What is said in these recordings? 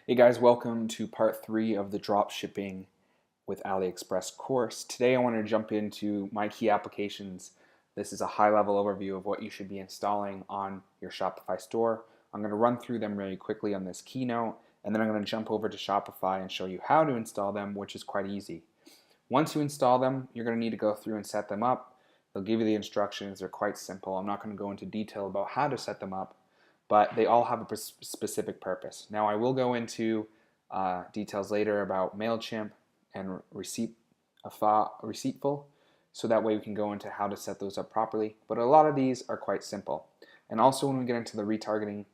Hey guys, welcome to part 3 of the Dropshipping with AliExpress course. Today I want to jump into my key applications. This is a high-level overview of what you should be installing on your Shopify store. I'm going to run through them really quickly on this keynote, and then I'm going to jump over to Shopify and show you how to install them, which is quite easy. Once you install them, you're going to need to go through and set them up. They'll give you the instructions. They're quite simple. I'm not going to go into detail about how to set them up, but they all have a specific purpose. Now I will go into details later about MailChimp and Receiptful, so that way we can go into how to set those up properly. But a lot of these are quite simple. And also when we get into the retargeting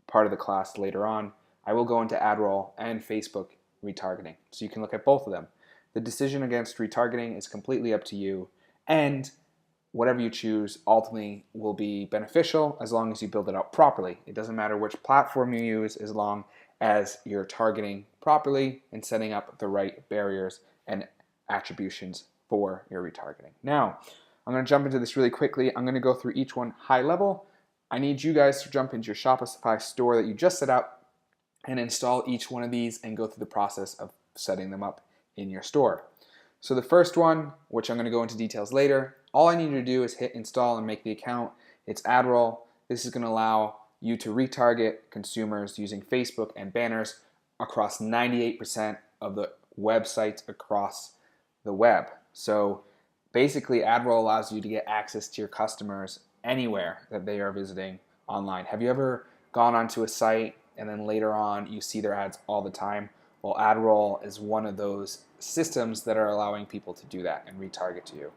part of the class later on, I will go into AdRoll and Facebook retargeting. So you can look at both of them. The decision against retargeting is completely up to you, and whatever you choose ultimately will be beneficial as long as you build it out properly. It doesn't matter which platform you use as long as you're targeting properly and setting up the right barriers and attributions for your retargeting. Now, I'm going to jump into this really quickly. I'm going to go through each one high level. I need you guys to jump into your Shopify store that you just set up and install each one of these and go through the process of setting them up in your store. So the first one, which I'm going to go into details later, all I need you to do is hit install and make the account. It's AdRoll. This is going to allow you to retarget consumers using Facebook and banners across 98% of the websites across the web. So basically AdRoll allows you to get access to your customers anywhere that they are visiting online. Have you ever gone onto a site and then later on you see their ads all the time? Well, AdRoll is one of those systems that are allowing people to do that and retarget to you.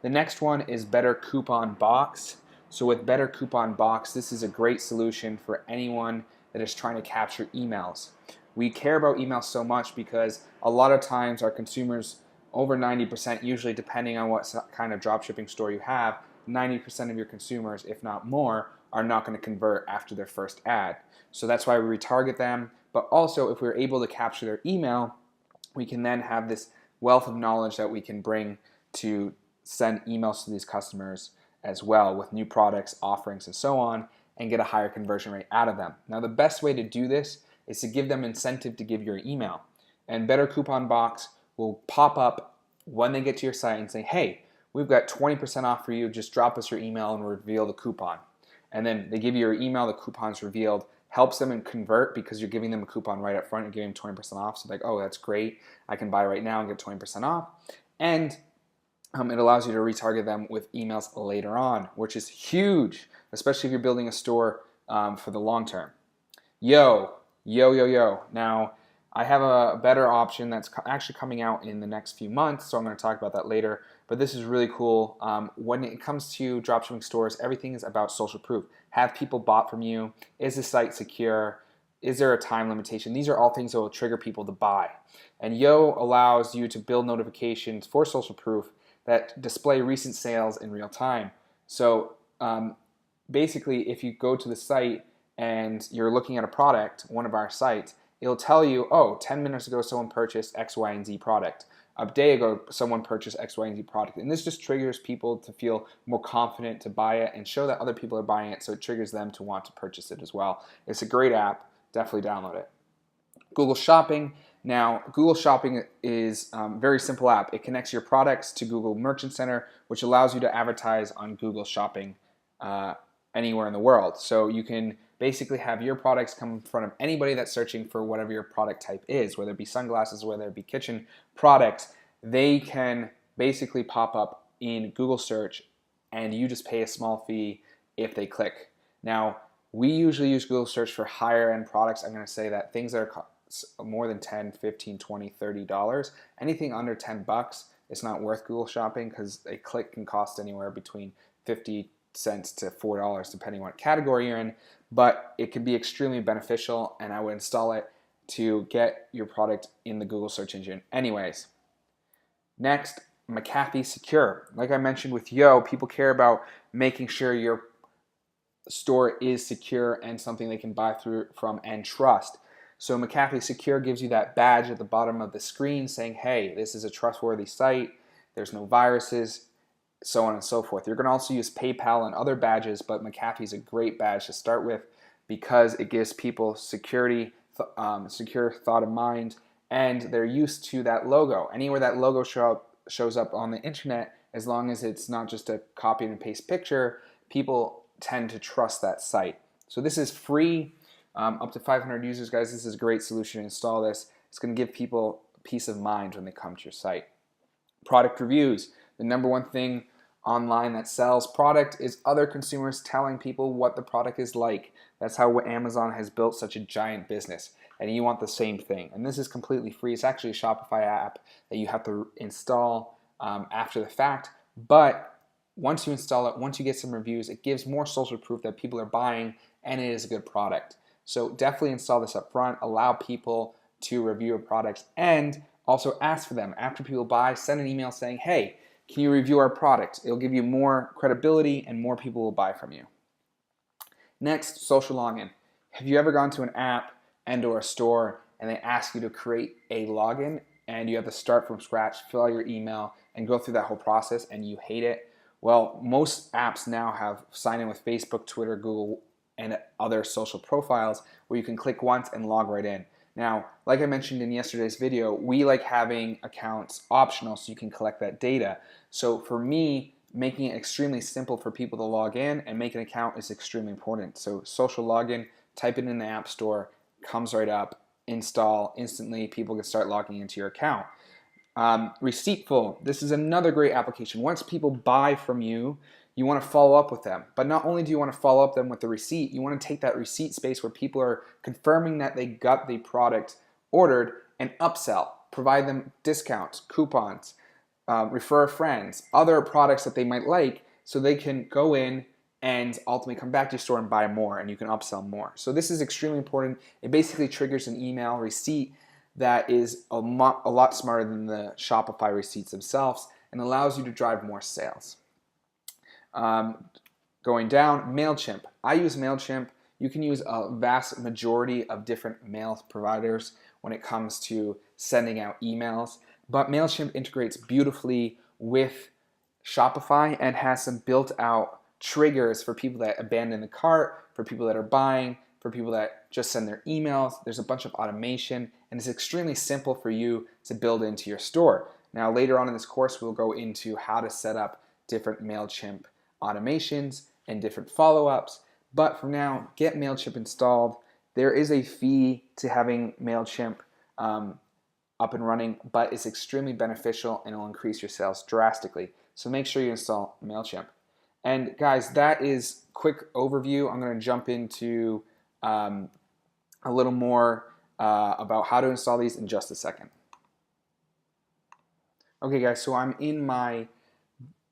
The next one is Better Coupon Box. So with Better Coupon Box, this is a great solution for anyone that is trying to capture emails. We care about emails so much because a lot of times our consumers, over 90%, usually depending on what kind of dropshipping store you have, 90% of your consumers, if not more, are not going to convert after their first ad. So that's why we retarget them. But also, if we're able to capture their email, we can then have this wealth of knowledge that we can bring to send emails to these customers as well with new products, offerings, and so on, and get a higher conversion rate out of them. Now, the best way to do this is to give them incentive to give your email. And Better Coupon Box will pop up when they get to your site and say, hey, we've got 20% off for you. Just drop us your email and reveal the coupon. And then they give you your email, the coupon's revealed, helps them convert because you're giving them a coupon right up front. You're giving them 20% off. So like, oh, that's great. I can buy right now and get 20% off. And it allows you to retarget them with emails later on, which is huge, especially if you're building a store for the long term. Yo. Now, I have a better option that's actually coming out in the next few months, so I'm going to talk about that later. But this is really cool. When it comes to dropshipping stores, everything is about social proof. Have people bought from you? Is the site secure? Is there a time limitation? These are all things that will trigger people to buy. And Yo allows you to build notifications for social proof that display recent sales in real time. So basically, if you go to the site and you're looking at a product, one of our sites, it'll tell you, oh, 10 minutes ago someone purchased X, Y, and Z product. A day ago someone purchased X, Y, and Z product. And this just triggers people to feel more confident to buy it and show that other people are buying it, so it triggers them to want to purchase it as well. It's a great app. Definitely download it. Google Shopping. Now, Google Shopping is a very simple app. It connects your products to Google Merchant Center, which allows you to advertise on Google Shopping anywhere in the world. So you can basically have your products come in front of anybody that's searching for whatever your product type is, whether it be sunglasses, whether it be kitchen products. They can basically pop up in Google search, and you just pay a small fee if they click. Now, we usually use Google search for higher end products. I'm going to say that things that are more than $10, $15, $20, $30. Anything under $10, it's not worth Google Shopping because a click can cost anywhere between 50 cents to $4 depending on what category you're in, but it can be extremely beneficial, and I would install it to get your product in the Google search engine anyways. Next, McAfee Secure. Like I mentioned with Yo, people care about making sure your store is secure and something they can buy through from and trust. So McAfee Secure gives you that badge at the bottom of the screen saying, hey, this is a trustworthy site, there's no viruses, so on and so forth. You're going to also use PayPal and other badges, but McAfee is a great badge to start with because it gives people security secure thought of mind, and they're used to that logo. Anywhere that logo shows up on the internet, as long as it's not just a copy and paste picture, people tend to trust that site. So this is free, up to 500 users, guys. This is a great solution to install this. It's going to give people peace of mind when they come to your site. Product reviews. The number one thing online that sells product is other consumers telling people what the product is like. That's how Amazon has built such a giant business, and you want the same thing. And this is completely free. It's actually a Shopify app that you have to install after the fact, but once you install it, once you get some reviews, it gives more social proof that people are buying and it is a good product. So definitely install this up front, allow people to review your products, and also ask for them. After people buy, send an email saying, hey, can you review our product? It'll give you more credibility and more people will buy from you. Next, social login. Have you ever gone to an app and or a store and they ask you to create a login and you have to start from scratch, fill out your email, and go through that whole process and you hate it? Well, most apps now have sign in with Facebook, Twitter, Google, and other social profiles where you can click once and log right in. Now, like I mentioned in yesterday's video, we like having accounts optional so you can collect that data. So for me, making it extremely simple for people to log in and make an account is extremely important. So social login, type it in the App Store, comes right up, install, instantly people can start logging into your account. Receiptful, this is another great application. Once people buy from you, you want to follow up with them. But not only do you want to follow up them with the receipt, you want to take that receipt space where people are confirming that they got the product ordered and upsell, provide them discounts, coupons, refer friends, other products that they might like so they can go in and ultimately come back to your store and buy more and you can upsell more. So this is extremely important. It basically triggers an email receipt that is a lot smarter than the Shopify receipts themselves and allows you to drive more sales. Going down, MailChimp. I use MailChimp. You can use a vast majority of different mail providers when it comes to sending out emails, but MailChimp integrates beautifully with Shopify and has some built out triggers for people that abandon the cart, for people that are buying, for people that just send their emails. There's a bunch of automation and it's extremely simple for you to build into your store. Now later on in this course, we'll go into how to set up different MailChimp automations and different follow-ups. But for now, get MailChimp installed. There is a fee to having MailChimp up and running, but it's extremely beneficial and it will increase your sales drastically. So make sure you install MailChimp. And guys, that is quick overview. I'm going to jump into a little more about how to install these in just a second. Okay guys, so I'm in my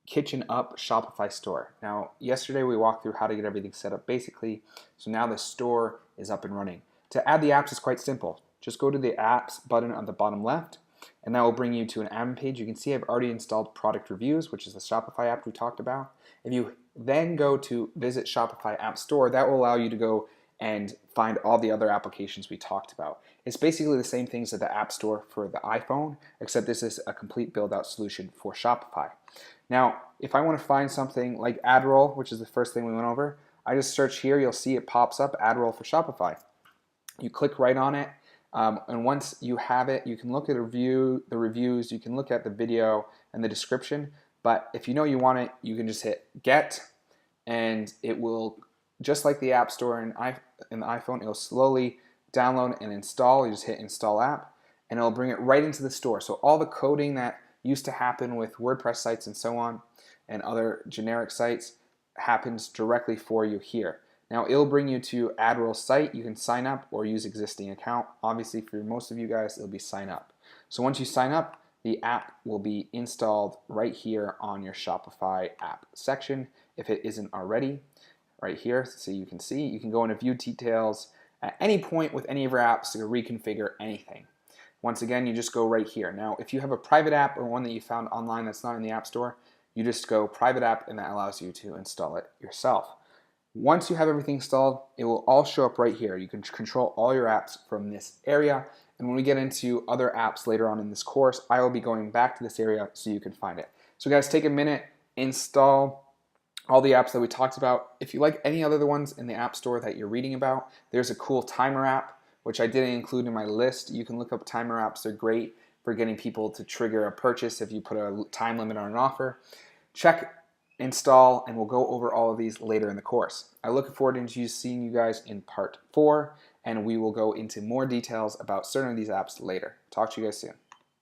Kitchen Up Shopify store. Now, yesterday we walked through how to get everything set up basically, so now the store is up and running. To add the apps is quite simple. Just go to the apps button on the bottom left, and that will bring you to an admin page. You can see I've already installed product reviews, which is the Shopify app we talked about. If you then go to visit Shopify App Store, that will allow you to go and find all the other applications we talked about. It's basically the same things as the App Store for the iPhone, except this is a complete build-out solution for Shopify. Now, if I want to find something like ad roll, which is the first thing we went over, I just search here, you'll see it pops up, ad roll for Shopify. You click right on it, and once you have it, you can look at the reviews, you can look at the video and the description, but if you know you want it, you can just hit get, and it will, just like the App Store in the iPhone, it'll slowly download and install. You just hit install app, and it'll bring it right into the store. So all the coding that used to happen with WordPress sites and so on, and other generic sites, happens directly for you here. Now it'll bring you to ad roll site. You can sign up or use existing account. Obviously for most of you guys, it'll be sign up. So once you sign up, the app will be installed right here on your Shopify app section if it isn't already. Right here, so you can go into view details at any point with any of your apps to reconfigure anything. Once again, you just go right here. Now, if you have a private app or one that you found online that's not in the App Store, you just go private app and that allows you to install it yourself. Once you have everything installed, it will all show up right here. You can control all your apps from this area. And when we get into other apps later on in this course, I will be going back to this area so you can find it. So guys, take a minute, install all the apps that we talked about. If you like any other ones in the App Store that you're reading about, there's a cool timer app which I didn't include in my list. You can look up timer apps. They're great for getting people to trigger a purchase if you put a time limit on an offer. Check, install, and we'll go over all of these later in the course. I look forward to seeing you guys in part 4, and we will go into more details about certain of these apps later. Talk to you guys soon.